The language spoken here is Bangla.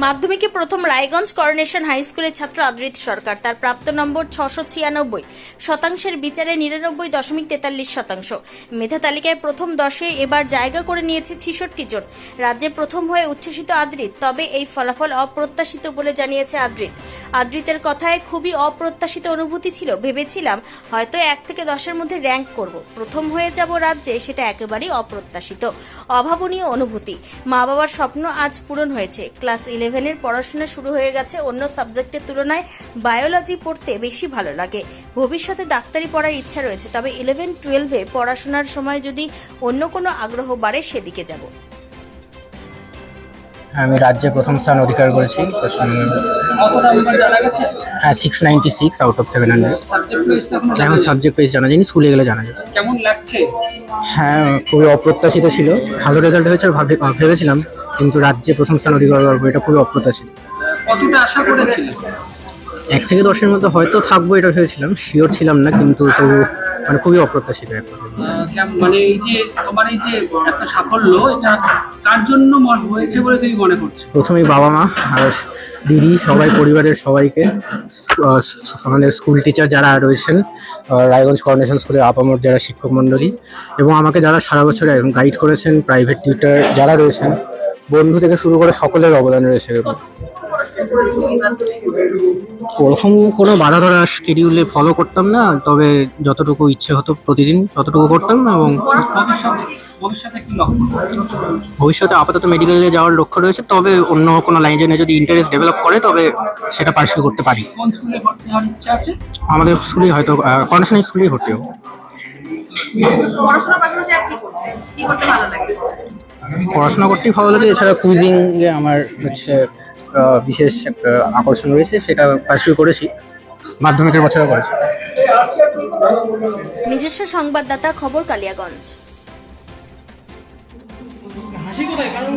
মাধ্যমিকে প্রথম রায়গঞ্জ করোনেশন হাই স্কুলের ছাত্র আদ্রিত সরকার। তার প্রাপ্ত নম্বর 696 শতাংশের বিচারে 99.43%। মেধা তালিকায় প্রথম 10-এ এবার জায়গা করে নিয়েছে 66 জন। রাজ্যে প্রথম হয়ে উচ্ছ্বসিত আদ্রিত, তবে এই ফলাফল অপ্রত্যাশিত বলে জানিয়েছে আদ্রিত। আদ্রিতের কথায়, খুবই অপ্রত্যাশিত অনুভূতি ছিল। ভেবেছিলাম হয়তো 1 থেকে 10-এর মধ্যে র্যাঙ্ক করব, প্রথম হয়ে যাব রাজ্যে, সেটা একেবারেই অপ্রত্যাশিত, অভাবনীয় অনুভূতি। মা বাবার স্বপ্ন আজ পূরণ হয়েছে। ক্লাস 11-এর পড়াশোনা শুরু হয়ে গেছে। অন্য সাবজেক্টের তুলনায় বায়োলজি পড়তে বেশি ভালো লাগে। ভবিষ্যতে ডাক্তারি পড়ার ইচ্ছা রয়েছে, তবে 11-12-এ পড়াশোনার সময় যদি অন্য কোনো আগ্রহ বাড়ে সেদিকে যাব। আমি রাজ্যে প্রথম স্থান অধিকার করেছি। হ্যাঁ, 696 আউট অফ 700। এখন সাবজেক্ট ওয়াইজ জানা যায়নি, স্কুলে গেলে জানা যাবে। কেমন লাগছে? হ্যাঁ, খুবই অপ্রত্যাশিত ছিল। ভালো রেজাল্ট হয়েছে ভেবেছিলাম, কিন্তু রাজ্যে প্রথম স্থান অধিকার করবো এটা খুবই অপ্রত্যাশিত। কতটা আশা করেছিলেন? 1 থেকে 10-এর মধ্যে হয়তো থাকবো এটা ভেবেছিলাম, শিওর ছিলাম না, কিন্তু তবু মানে খুবই অপ্রত্যাশিত একটা। মানে এই যে তোমার এই যে একটা সাফল্য, এটা কার জন্য হয়েছে বলে তুমি মনে করছো? প্রথমেই বাবা মা আর দিদি, সবাই, পরিবারের সবাইকে, আমাদের স্কুল টিচার যারা রয়েছেন, রায়গঞ্জ করোনেশন স্কুলের আপামর যারা শিক্ষক মণ্ডলী, এবং আমাকে যারা সারা বছর গাইড করেছেন, প্রাইভেট টিউটর যারা রয়েছেন, বন্ধু থেকে শুরু করে সকলের অবদান রয়েছে। ওরকম কোনো বাধা ধরা শিডিউলে ফলো করতাম না, তবে যতটুকু ইচ্ছে হতো প্রতিদিন ততটুকু করতাম। এবং ভবিষ্যতে কি লক্ষ্য? ভবিষ্যতে আপাতত মেডিকেলে যাওয়ার লক্ষ্য রয়েছে, তবে অন্য কোনো লাইনে যদি ইন্টারেস্ট ডেভেলপ করে তবে সেটা পার্সিউ করতে পারি। কোন স্কুলে ভর্তি হওয়ার ইচ্ছা আছে? আমাদের স্কুলেই হয়তো করোনেশন স্কুলেই ভর্তি হবো। পড়াশোনা করতেই ভালো লাগে, এছাড়া কুইজিং এ আমার হচ্ছে বিশেষ একটা আকর্ষণ রয়েছে, সেটা পার্সিউ করেছি, মাধ্যমিকের বছরে করেছি। নিজস্ব সংবাদদাতা, খবর কালিয়াগঞ্জ। হাসি কোথায়? কারণ